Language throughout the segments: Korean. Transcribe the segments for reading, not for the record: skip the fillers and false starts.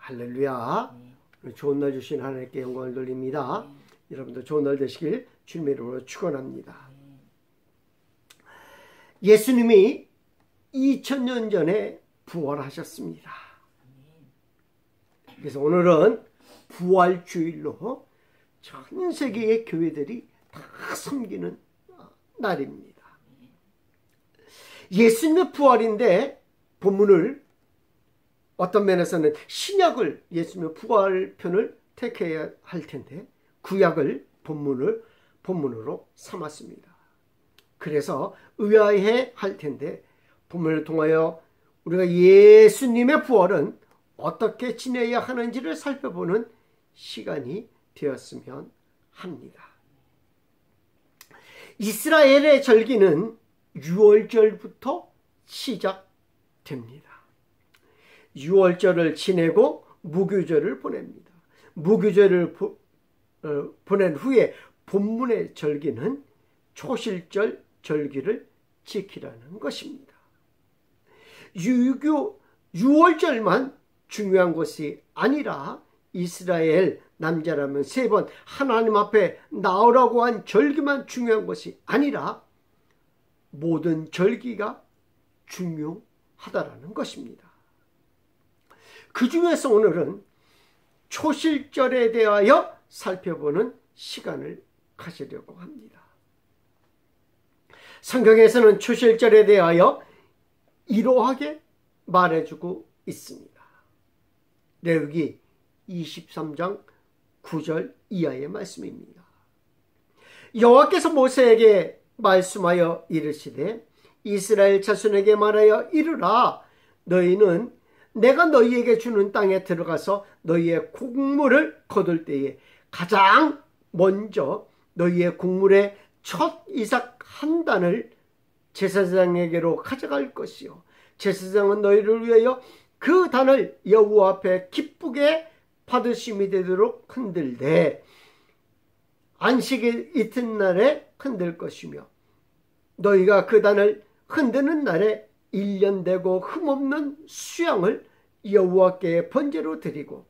할렐루야. 좋은 날 주신 하나님께 영광을 돌립니다. 여러분도 좋은 날 되시길 주님의 이름으로 축원합니다. 예수님이 2000년 전에 부활하셨습니다. 그래서 오늘은 부활주일로 전 세계의 교회들이 다 섬기는 날입니다. 예수님의 부활인데 본문을 어떤 면에서는 신약을 예수님의 부활편을 택해야 할 텐데 구약을 본문으로 삼았습니다. 그래서 의아해 할 텐데 본문을 통하여 우리가 예수님의 부활은 어떻게 지내야 하는지를 살펴보는 시간이 되었으면 합니다. 이스라엘의 절기는 6월절부터 시작됩니다. 6월절을 지내고 무교절을 보냅니다. 무교절을 보낸 후에 본문의 절기는 초실절 절기를 지키라는 것입니다. 6월절만 중요한 것이 아니라 이스라엘 남자라면 3번 하나님 앞에 나오라고 한 절기만 중요한 것이 아니라 모든 절기가 중요하다라는 것입니다. 그 중에서 오늘은 초실절에 대하여 살펴보는 시간을 가지려고 합니다. 성경에서는 초실절에 대하여 이러하게 말해주고 있습니다. 레위기 23장 9절 이하의 말씀입니다. 여호와께서 모세에게 말씀하여 이르시되 이스라엘 자손에게 말하여 이르라 너희는 내가 너희에게 주는 땅에 들어가서 너희의 곡물을 거둘 때에 가장 먼저 너희의 곡물의 첫 이삭 한 단을 제사장에게로 가져갈 것이요 제사장은 너희를 위하여 그 단을 여호와 앞에 기쁘게 받으심이 되도록 흔들되 안식일 이튿날에 흔들 것이며 너희가 그 단을 흔드는 날에 1년 되고 흠없는 수양을 여호와께 번제로 드리고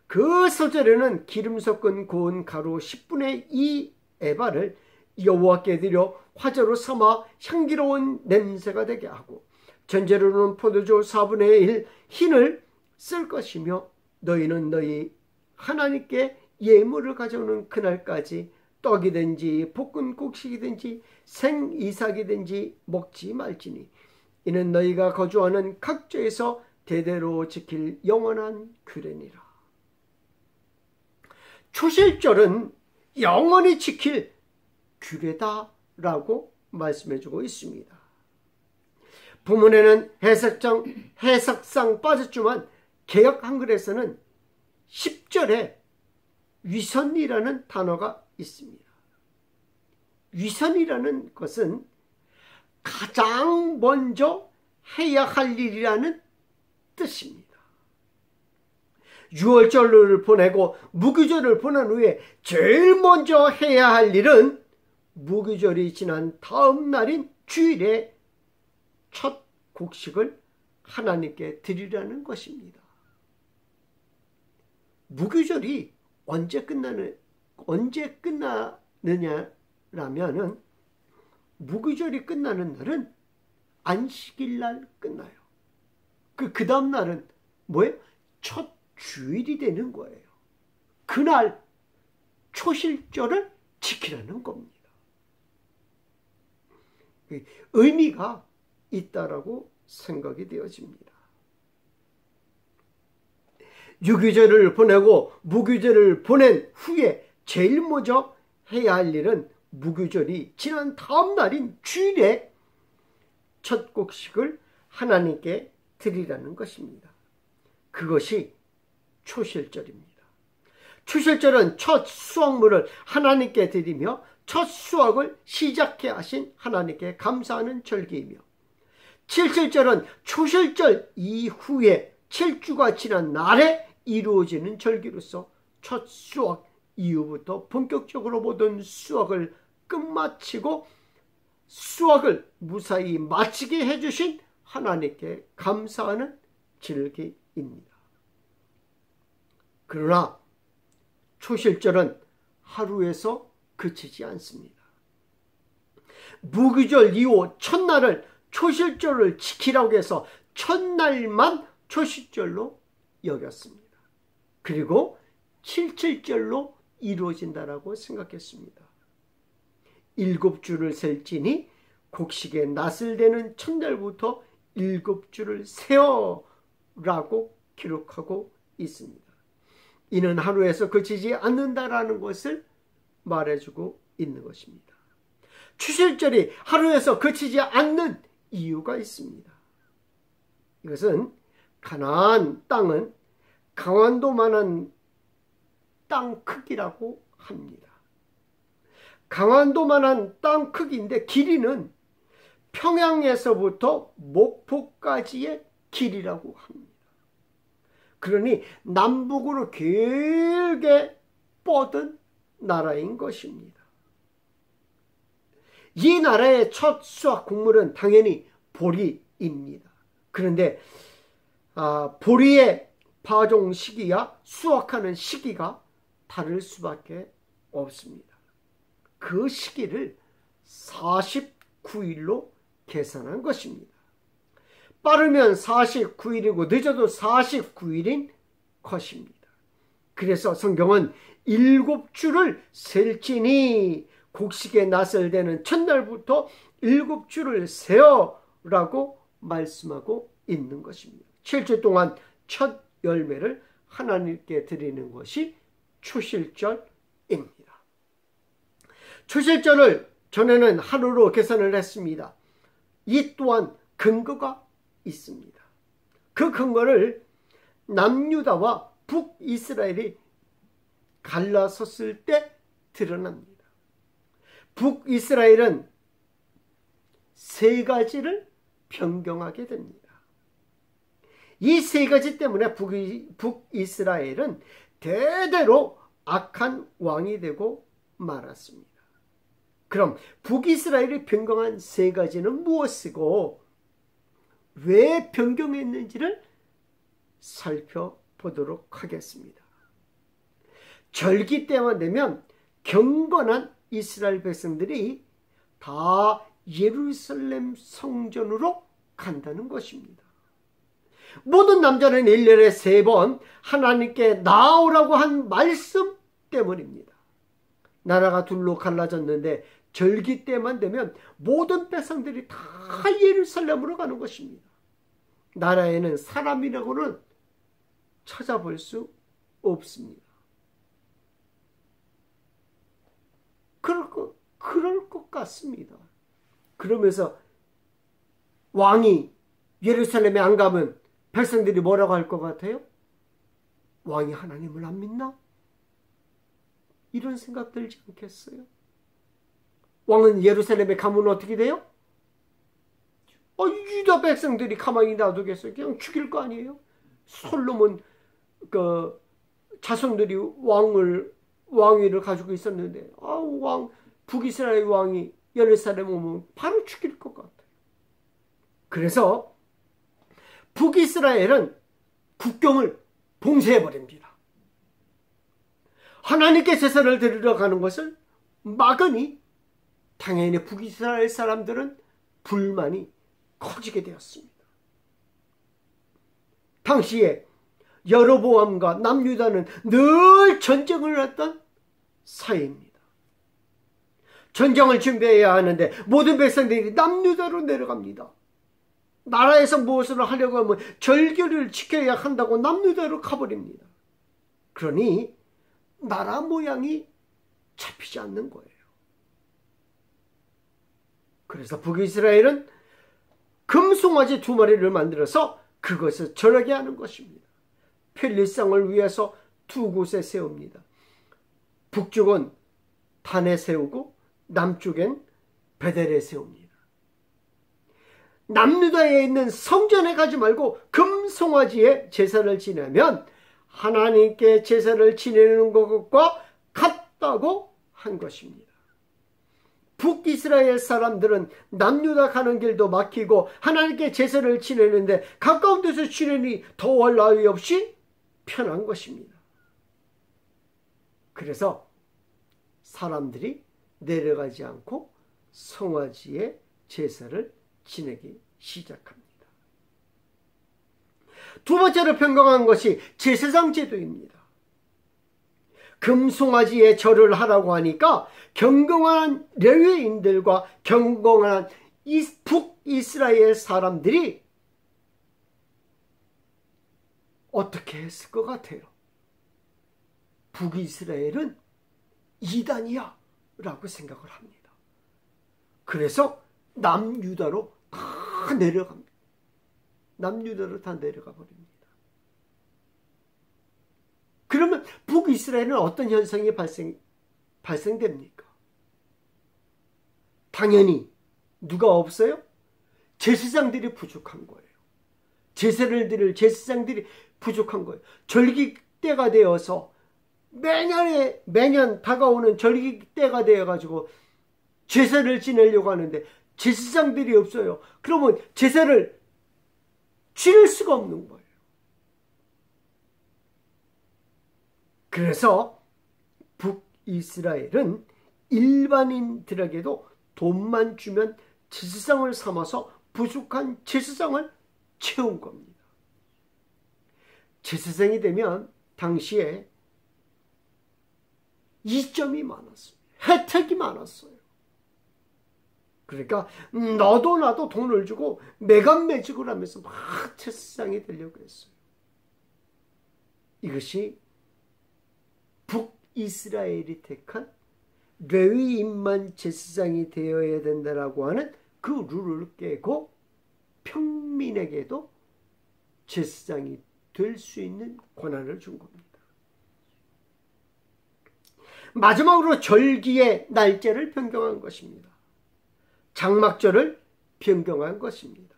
그 소절에는 기름 섞은 고운 가루 10분의 2 에바를 여호와께 드려 화제로 삼아 향기로운 냄새가 되게 하고 전제로는 포도주 4분의 1 흰을 쓸 것이며 너희는 너희 하나님께 예물을 가져오는 그날까지 떡이든지 볶은 곡식이든지 생이삭이든지 먹지 말지니 이는 너희가 거주하는 각지에서 대대로 지킬 영원한 규례니라. 초실절은 영원히 지킬 규례다라고 말씀해주고 있습니다. 본문에는 해석상 빠졌지만 개역 한글에서는 10절에 위선이라는 단어가 있습니다. 위선이라는 것은 가장 먼저 해야 할 일이라는 뜻입니다. 6월절을 보내고 무교절을 보낸 후에 제일 먼저 해야 할 일은 무교절이 지난 다음 날인 주일에 첫 곡식을 하나님께 드리라는 것입니다. 무교절이 언제 끝나느냐라면은 무교절이 끝나는 날은 안식일 날 끝나요. 그 다음 날은 뭐예요? 첫 주일이 되는 거예요. 그날 초실절을 지키라는 겁니다. 의미가 있다라고 생각이 되어집니다. 유교절을 보내고 무교절을 보낸 후에 제일 먼저 해야 할 일은 무교절이 지난 다음 날인 주일에 첫 곡식을 하나님께 드리라는 것입니다. 그것이 초실절입니다. 초실절은 첫 수확물을 하나님께 드리며 첫 수확을 시작해 하신 하나님께 감사하는 절기이며 칠칠절은 초실절 이후에 7주가 지난 날에 이루어지는 절기로서 첫 수확 이후부터 본격적으로 모든 수확을 끝마치고 수확을 무사히 마치게 해주신 하나님께 감사하는 절기입니다. 그러나 초실절은 하루에서 그치지 않습니다. 무교절 이후 첫날을 초실절을 지키라고 해서 첫날만 초실절로 여겼습니다. 그리고 칠칠절로 이루어진다라고 생각했습니다. 7주를 셀지니 곡식의 낫을 대는 첫날부터 7주를 세어라고 기록하고 있습니다. 이는 하루에서 그치지 않는다라는 것을 말해주고 있는 것입니다. 추실절이 하루에서 그치지 않는 이유가 있습니다. 이것은 가나안 땅은 강원도만한 땅 크기라고 합니다. 강원도만한 땅 크기인데 길이는 평양에서부터 목포까지의 길이라고 합니다. 그러니 남북으로 길게 뻗은 나라인 것입니다. 이 나라의 첫 수확 곡물은 당연히 보리입니다. 그런데 보리의 파종 시기와 수확하는 시기가 다를 수밖에 없습니다. 그 시기를 49일로 계산한 것입니다. 빠르면 49일이고 늦어도 49일인 것입니다. 그래서 성경은 7주를 셀지니 곡식의 낫을 대는 첫날부터 7주를 세어라고 말씀하고 있는 것입니다. 7주 동안 첫 열매를 하나님께 드리는 것이 초실절입니다. 초실절을 전에는 하루로 계산을 했습니다. 이 또한 근거가 있습니다. 그 근거를 남유다와 북이스라엘이 갈라섰을 때 드러납니다. 북이스라엘은 3가지를 변경하게 됩니다. 이 3가지 때문에 북이스라엘은 대대로 악한 왕이 되고 말았습니다. 그럼 북이스라엘이 변경한 3가지는 무엇이고 왜 변경했는지를 살펴보도록 하겠습니다. 절기 때만 되면 경건한 이스라엘 백성들이 다 예루살렘 성전으로 간다는 것입니다. 모든 남자는 1년에 3번 하나님께 나오라고 한 말씀 때문입니다. 나라가 둘로 갈라졌는데 절기 때만 되면 모든 백성들이 다 예루살렘으로 가는 것입니다. 나라에는 사람이라고는 찾아볼 수 없습니다. 그럴 것 같습니다. 그러면서 왕이 예루살렘에 안 가면 백성들이 뭐라고 할 것 같아요? 왕이 하나님을 안 믿나? 이런 생각 들지 않겠어요? 왕은 예루살렘에 가면 어떻게 돼요? 유다 백성들이 가만히 놔두겠어요? 그냥 죽일 거 아니에요? 솔로몬 자손들이 왕위를 가지고 있었는데 북이스라엘 왕이 예루살렘 오면 바로 죽일 것 같아요. 그래서 북이스라엘은 국경을 봉쇄해버립니다. 하나님께 제사를 드리러 가는 것을 막으니 당연히 북이스라엘 사람들은 불만이 커지게 되었습니다. 당시에 여로보암과 남유다는 늘 전쟁을 했던 사이입니다. 전쟁을 준비해야 하는데 모든 백성들이 남유다로 내려갑니다. 나라에서 무엇을 하려고 하면 절기를 지켜야 한다고 남유다로 가버립니다. 그러니 나라 모양이 잡히지 않는 거예요. 그래서 북이스라엘은 금송아지 2마리를 만들어서 그것을 절하게 하는 것입니다. 편리성을 위해서 2곳에 세웁니다. 북쪽은 단에 세우고 남쪽엔 베델에 세웁니다. 남유다에 있는 성전에 가지 말고 금송아지에 제사를 지내면 하나님께 제사를 지내는 것과 같다고 한 것입니다. 북이스라엘 사람들은 남유다 가는 길도 막히고 하나님께 제사를 지내는데 가까운 데서 지내니 더할 나위 없이 편한 것입니다. 그래서 사람들이 내려가지 않고 송아지의 제사를 지내기 시작합니다. 두 번째로 변경한 것이 제사장 제도입니다. 금송아지의 절을 하라고 하니까 경건한 레위인들과 경건한 북이스라엘 사람들이 어떻게 했을 것 같아요? 북이스라엘은 이단이야 라고 생각을 합니다. 그래서 남유다로 다 내려갑니다. 남유다로 다 내려가 버립니다. 그러면 북이스라엘은 어떤 현상이 발생됩니까? 당연히 누가 없어요? 제사장들이 부족한 거예요. 제사를 드릴 제사장들이 부족한 거예요. 절기 때가 되어서 매년 다가오는 절기 때가 되어가지고 제사를 지내려고 하는데 제사장들이 없어요. 그러면 제사를 지낼 수가 없는 거예요. 그래서 북이스라엘은 일반인들에게도 돈만 주면 제사장을 삼아서 부족한 제사장을 채운 겁니다. 제사장이 되면 당시에 이점이 많았어요. 혜택이 많았어요. 그러니까 너도 나도 돈을 주고 매간매직을 하면서 막 제사장이 되려고 했어요. 이것이 북이스라엘이 택한 레위인만 제사장이 되어야 된다라고 하는 그 룰을 깨고 평민에게도 제사장이 될 수 있는 권한을 준 겁니다. 마지막으로 절기의 날짜를 변경한 것입니다. 장막절을 변경한 것입니다.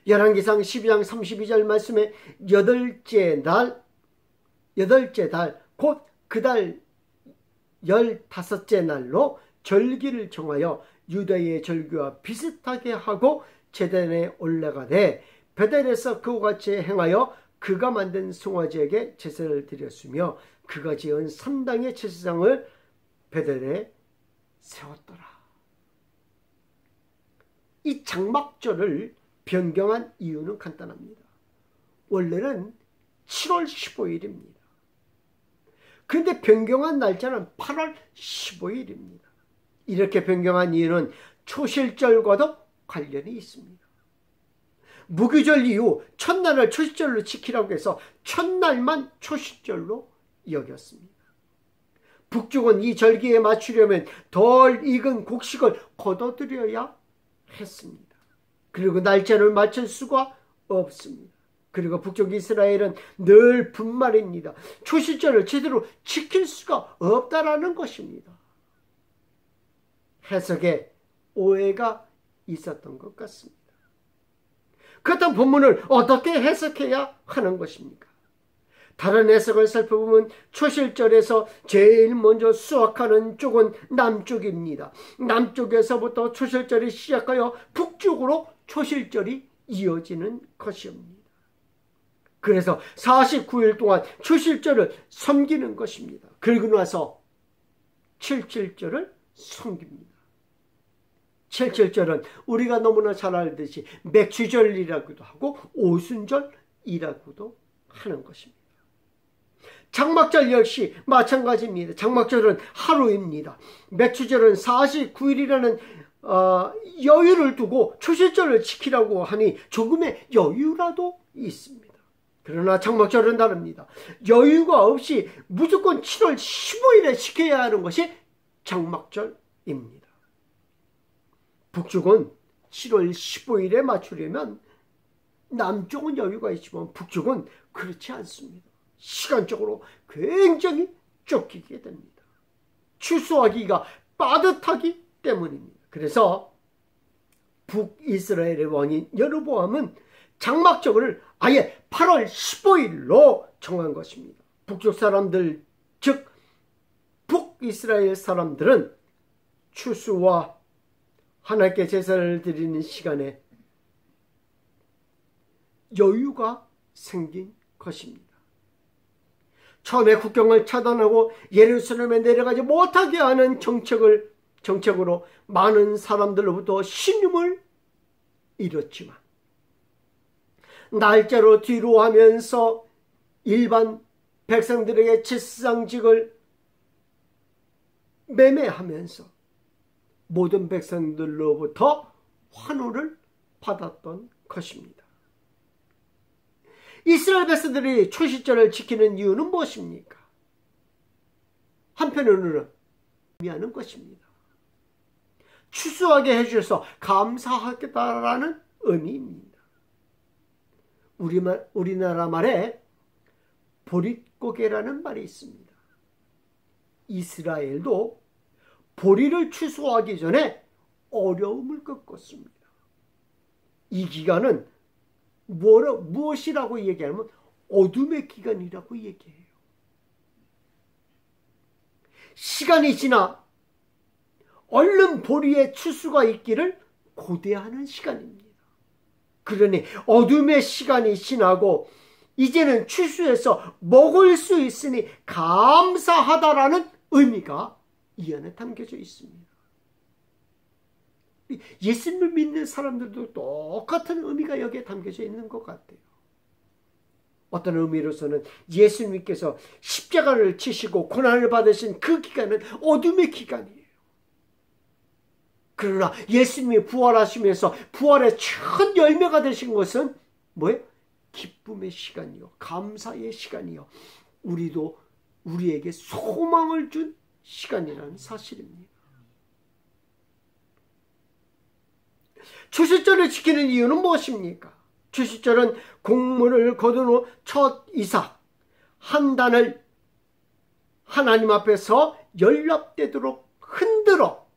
열왕기상 12장 32절 말씀에 여덟째 달 곧 그 달 15째 날로 절기를 정하여 유다의 절기와 비슷하게 하고 제단에 올라가되 베델에서 그와 같이 행하여 그가 만든 송아지에게 제사를 드렸으며 그가 지은 산당의 제사장을 베델에 세웠더라. 이 장막절을 변경한 이유는 간단합니다. 원래는 7월 15일입니다. 그런데 변경한 날짜는 8월 15일입니다. 이렇게 변경한 이유는 초실절과도 관련이 있습니다. 무교절 이후 첫날을 초실절로 지키라고 해서 첫날만 초실절로 여겼습니다. 북쪽은 이 절기에 맞추려면 덜 익은 곡식을 걷어들여야 했습니다. 그리고 날짜를 맞출 수가 없습니다. 그리고 북쪽 이스라엘은 늘 분말입니다. 초실절을 제대로 지킬 수가 없다라는 것입니다. 해석에 오해가 있었던 것 같습니다. 그렇다면 본문을 어떻게 해석해야 하는 것입니까? 다른 해석을 살펴보면 초실절에서 제일 먼저 수확하는 쪽은 남쪽입니다. 남쪽에서부터 초실절이 시작하여 북쪽으로 초실절이 이어지는 것입니다. 그래서 49일 동안 초실절을 섬기는 것입니다. 그리고 나서 77절을 섬깁니다. 77절은 우리가 너무나 잘 알듯이 맥주절이라고도 하고 오순절이라고도 하는 것입니다. 장막절 역시 마찬가지입니다. 장막절은 하루입니다. 맥주절은 49일이라는 여유를 두고 초실절을 지키라고 하니 조금의 여유라도 있습니다. 그러나 장막절은 다릅니다. 여유가 없이 무조건 7월 15일에 지켜야 하는 것이 장막절입니다. 북쪽은 7월 15일에 맞추려면 남쪽은 여유가 있지만 북쪽은 그렇지 않습니다. 시간적으로 굉장히 쫓기게 됩니다. 추수하기가 빠듯하기 때문입니다. 그래서 북이스라엘의 왕인 여로보암은 장막절을 아예 8월 15일로 정한 것입니다. 북쪽 사람들, 즉 북이스라엘 사람들은 추수와 하나님께 제사를 드리는 시간에 여유가 생긴 것입니다. 처음에 국경을 차단하고 예루살렘에 내려가지 못하게 하는 정책으로 많은 사람들로부터 신임을 잃었지만, 날짜로 뒤로 하면서 일반 백성들에게 제사장직을 매매하면서 모든 백성들로부터 환호를 받았던 것입니다. 이스라엘 백성들이 초실절을 지키는 이유는 무엇입니까? 한편으로는 의미하는 것입니다. 추수하게 해주셔서 감사하겠다라는 의미입니다. 우리나라 말에 보릿고개라는 말이 있습니다. 이스라엘도 보리를 추수하기 전에 어려움을 겪었습니다. 이 기간은 무엇이라고 얘기하면 어둠의 기간이라고 얘기해요. 시간이 지나 얼른 보리의 추수가 있기를 고대하는 시간입니다. 그러니 어둠의 시간이 지나고 이제는 추수해서 먹을 수 있으니 감사하다라는 의미가 이 안에 담겨져 있습니다. 예수님을 믿는 사람들도 똑같은 의미가 여기에 담겨져 있는 것 같아요. 어떤 의미로서는 예수님께서 십자가를 치시고 고난을 받으신 그 기간은 어둠의 기간이에요. 그러나 예수님이 부활하시면서 부활의 첫 열매가 되신 것은 뭐예요? 기쁨의 시간이요, 감사의 시간이요, 우리에게 소망을 준 시간이라는 사실입니다. 추수절을 지키는 이유는 무엇입니까? 추수절은 곡물을 거둔 후 첫 이삭 한 단을 하나님 앞에서 연락되도록 흔들어,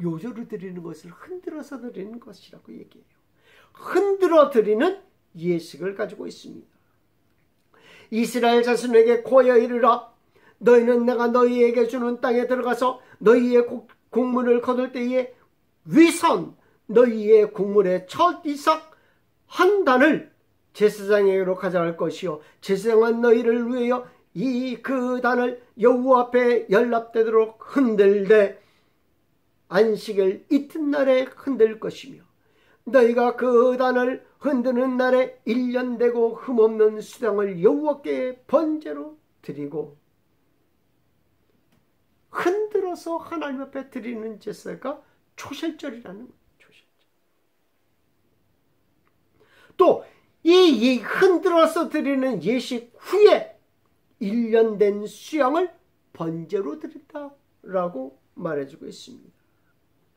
요조를 드리는 것을 흔들어서 드리는 것이라고 얘기해요. 흔들어 드리는 예식을 가지고 있습니다. 이스라엘 자손에게 고하여 이르라. 너희는 내가 너희에게 주는 땅에 들어가서 너희의 곡물을 거둘 때에 위선 너희의 곡물의 첫 이삭 한 단을 제사장에게로 가져갈 것이요, 제사장은 너희를 위하여 그 단을 여호와 앞에 연락되도록 흔들되 안식일 이튿날에 흔들 것이며, 너희가 그 단을 흔드는 날에 1년 되고 흠없는 수당을 여호와께 번제로 드리고, 흔들어서 하나님 앞에 드리는 제사가 초실절이라는 거예요. 초실절. 또 이 흔들어서 드리는 예식 후에 1년 된 수양을 번제로 드린다라고 말해주고 있습니다.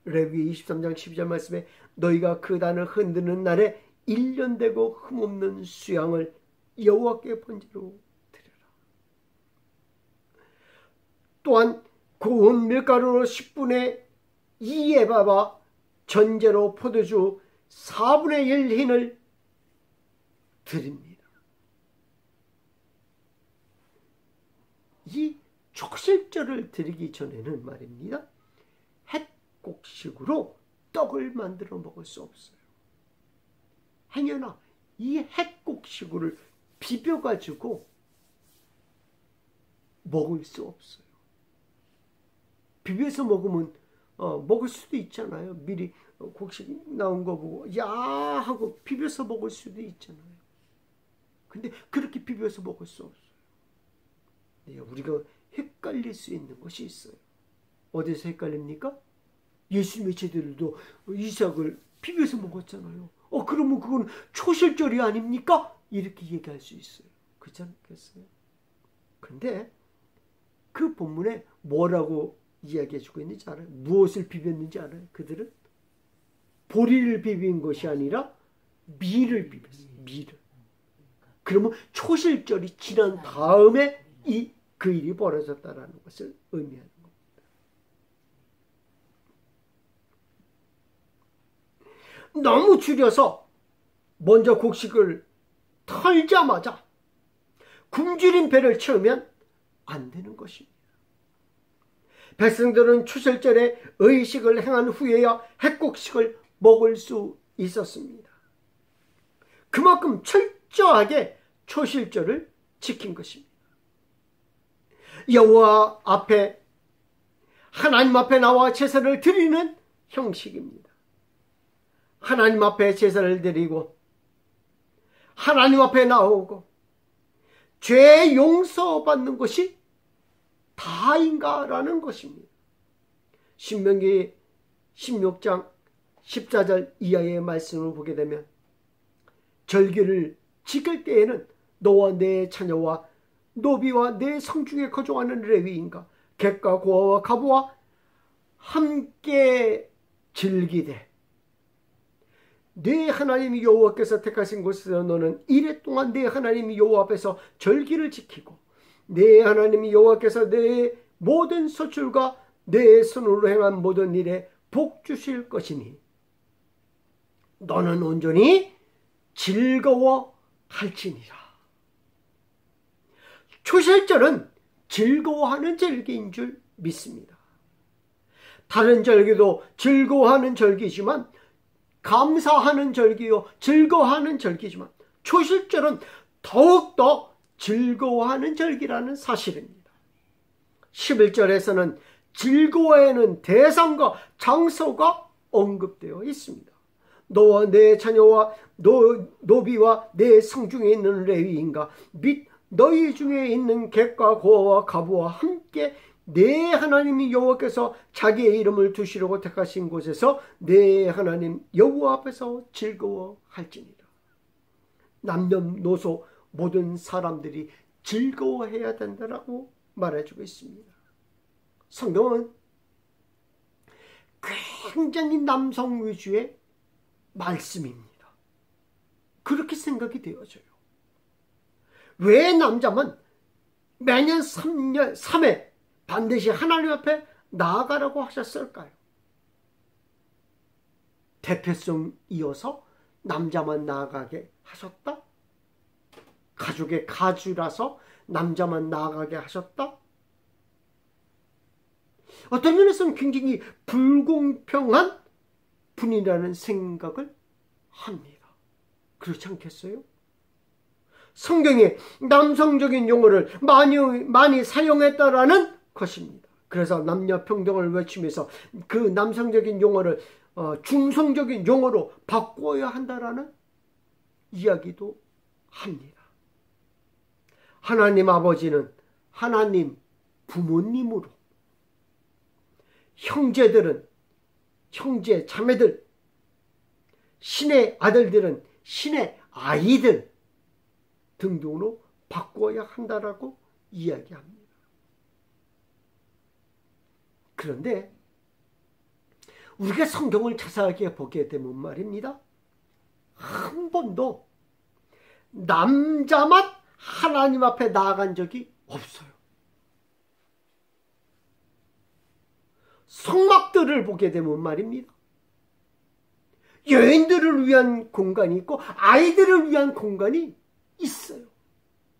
레위기 23장 12절 말씀에 너희가 그 단을 흔드는 날에 1년 되고 흠없는 수양을 여호와께 번제로 드려라. 또한 고운 밀가루로 10분의 2에 밥아 전제로 포도주 4분의 1 흰을 드립니다. 이 초실절을 드리기 전에는 말입니다, 햇곡식으로 떡을 만들어 먹을 수 없어요. 행여나 이 햇곡식을 비벼가지고 먹을 수 없어요. 비벼서 먹으면 먹을 수도 있잖아요. 미리 곡식 나온 거 보고 야 하고 비벼서 먹을 수도 있잖아요. 근데 그렇게 비벼서 먹을 수 없어요. 네, 우리가 헷갈릴 수 있는 것이 있어요. 어디서 헷갈립니까? 예수님의 제자들도 이삭을 비벼서 먹었잖아요. 그러면 그건 초실절이 아닙니까? 이렇게 얘기할 수 있어요. 그렇지 않겠어요? 근데 그 본문에 뭐라고 이야기해주고 있는지 알아요? 무엇을 비볐는지 알아요? 그들은 보리를 비빈 것이 아니라 밀을 비볐어요. 밀을. 그러면 초실절이 지난 다음에 그 일이 벌어졌다라는 것을 의미하는 겁니다. 너무 줄여서 먼저 곡식을 털자마자 굶주린 배를 채우면 안 되는 것입니다. 백성들은 초실절에 의식을 행한 후에야 햇곡식을 먹을 수 있었습니다. 그만큼 철저하게 초실절을 지킨 것입니다. 여호와 앞에, 하나님 앞에 나와 제사를 드리는 형식입니다. 하나님 앞에 제사를 드리고 하나님 앞에 나오고 죄 용서받는 것이 다인가라는 것입니다. 신명기 16장 14절 이하의 말씀을 보게 되면 절기를 지킬 때에는 너와 내 자녀와 노비와 내 성중에 거주하는 레위인과 객과 고아와 가부와 함께 즐기되 네 하나님 여호와께서 택하신 곳에서 너는 이래 동안 네 하나님 여호와 앞에서 절기를 지키고 네 하나님 여호와께서 내 모든 소출과 내 손으로 행한 모든 일에 복 주실 것이니 너는 온전히 즐거워할지니라. 초실절은 즐거워하는 절기인 줄 믿습니다. 다른 절기도 즐거워하는 절기지만, 감사하는 절기요 즐거워하는 절기지만 초실절은 더욱더 즐거워하는 절기라는 사실입니다. 11절에서는 즐거워하는 대상과 장소가 언급되어 있습니다. 너와 내 자녀와 노비와 내 성중에 있는 레위인과 및 너희 중에 있는 객과 고아와 가부와 함께 내 하나님 여호와께서 자기의 이름을 두시려고 택하신 곳에서 내 하나님 여호와 앞에서 즐거워할지니라. 남녀노소 모든 사람들이 즐거워해야 된다라고 말해주고 있습니다. 성경은 굉장히 남성 위주의 말씀입니다. 그렇게 생각이 되어져요. 왜 남자만 매년 3회 반드시 하나님 앞에 나아가라고 하셨을까요? 대표성 이어서 남자만 나아가게 하셨다? 가족의 가주라서 남자만 나아가게 하셨다? 어떤 면에서는 굉장히 불공평한 분이라는 생각을 합니다. 그렇지 않겠어요? 성경에 남성적인 용어를 많이 사용했다라는 것입니다. 그래서 남녀 평등을 외치면서 그 남성적인 용어를 중성적인 용어로 바꿔야 한다라는 이야기도 합니다. 하나님 아버지는 하나님 부모님으로, 형제들은 형제 자매들, 신의 아들들은 신의 아이들 등등으로 바꿔야 한다라고 이야기합니다. 그런데 우리가 성경을 자세하게 보게 되면 말입니다, 한 번도 남자만 하나님 앞에 나아간 적이 없어요. 성막들을 보게 되면 말입니다, 여인들을 위한 공간이 있고 아이들을 위한 공간이 있어요.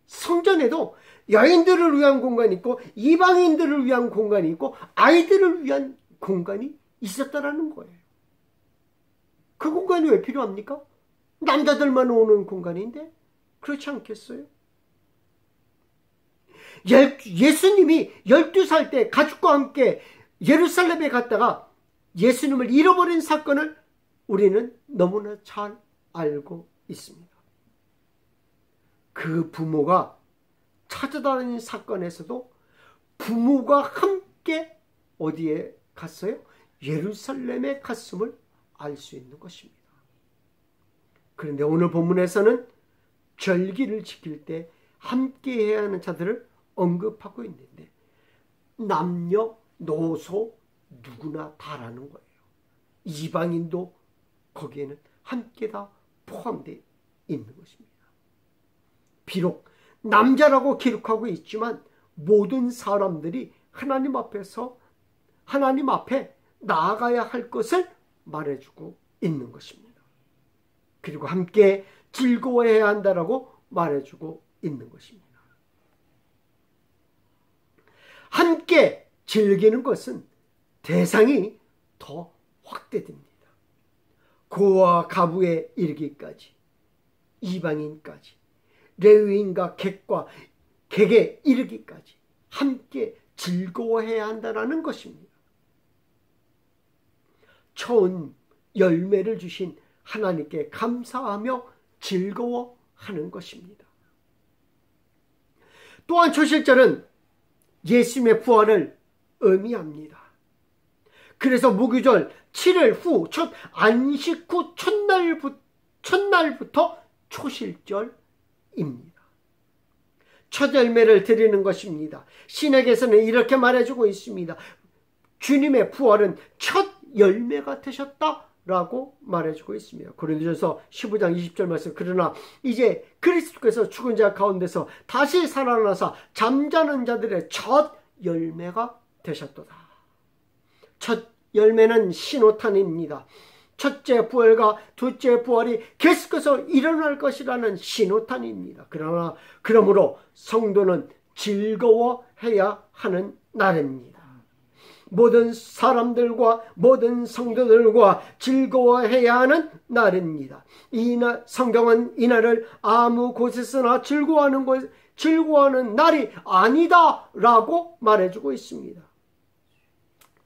성전에도 여인들을 위한 공간이 있고 이방인들을 위한 공간이 있고 아이들을 위한 공간이 있었다라는 거예요. 그 공간이 왜 필요합니까? 남자들만 오는 공간인데 그렇지 않겠어요? 예수님이 12살 때 가족과 함께 예루살렘에 갔다가 예수님을 잃어버린 사건을 우리는 너무나 잘 알고 있습니다. 그 부모가 찾아다니는 사건에서도 부모가 함께 어디에 갔어요? 예루살렘에 갔음을 알 수 있는 것입니다. 그런데 오늘 본문에서는 절기를 지킬 때 함께 해야 하는 자들을 언급하고 있는데 남녀노소 누구나 다라는 거예요. 이방인도 거기에는 함께 다 포함되어 있는 것입니다. 비록 남자라고 기록하고 있지만 모든 사람들이 하나님 앞에 나아가야 할 것을 말해주고 있는 것입니다. 그리고 함께 즐거워해야 한다라고 말해주고 있는 것입니다. 함께 즐기는 것은 대상이 더 확대됩니다. 고와 가부에 이르기까지, 이방인까지, 레위인과 객과 객에 이르기까지 함께 즐거워해야 한다는 것입니다. 처음 열매를 주신 하나님께 감사하며 즐거워하는 것입니다. 또한 초실절은 예수님의 부활을 의미합니다. 그래서 무교절 7일 후 첫 안식 후 첫날부터 초실절입니다. 첫 열매를 드리는 것입니다. 신약에서는 이렇게 말해주고 있습니다. 주님의 부활은 첫 열매가 되셨다라고 말해주고 있습니다. 고린도전서 15장 20절 말씀. 그러나 이제 그리스도께서 죽은 자 가운데서 다시 살아나사 잠자는 자들의 첫 열매가 되셨도다. 첫 열매는 신호탄입니다. 첫째 부활과 둘째 부활이 계속해서 일어날 것이라는 신호탄입니다. 그러므로 성도는 즐거워해야 하는 날입니다. 모든 사람들과 모든 성도들과 즐거워해야 하는 날입니다. 성경은 이날을 아무 곳에서나 즐거워하는 날이 아니다라고 말해주고 있습니다.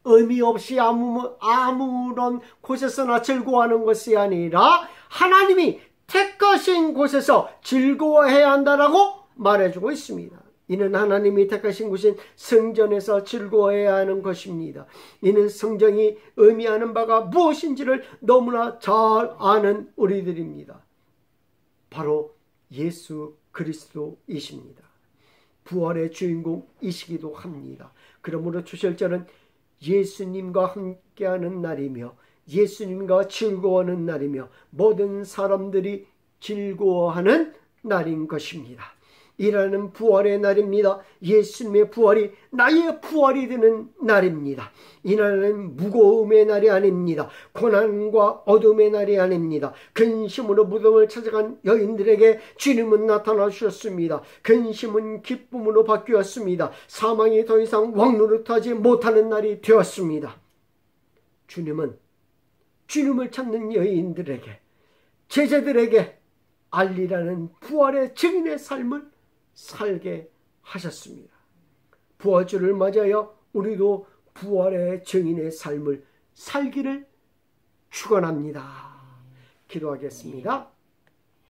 의미 없이 아무런 곳에서나 즐거워하는 것이 아니라 하나님이 택하신 곳에서 즐거워해야 한다라고 말해주고 있습니다. 이는 하나님이 택하신 곳인 성전에서 즐거워해야 하는 것입니다. 이는 성전이 의미하는 바가 무엇인지를 너무나 잘 아는 우리들입니다. 바로 예수 그리스도이십니다. 부활의 주인공이시기도 합니다. 그러므로 초실절은 예수님과 함께하는 날이며 예수님과 즐거워하는 날이며 모든 사람들이 즐거워하는 날인 것입니다. 이라는 부활의 날입니다. 예수님의 부활이 나의 부활이 되는 날입니다. 이날은 무거움의 날이 아닙니다. 고난과 어둠의 날이 아닙니다. 근심으로 무덤을 찾아간 여인들에게 주님은 나타나 주셨습니다. 근심은 기쁨으로 바뀌었습니다. 사망이 더 이상 왕노릇하지 못하는 날이 되었습니다. 주님은 주님을 찾는 여인들에게, 제자들에게 알리라는 부활의 증인의 삶을 살게 하셨습니다. 부활주를 맞아요. 우리도 부활의 증인의 삶을 살기를 축원합니다. 기도하겠습니다.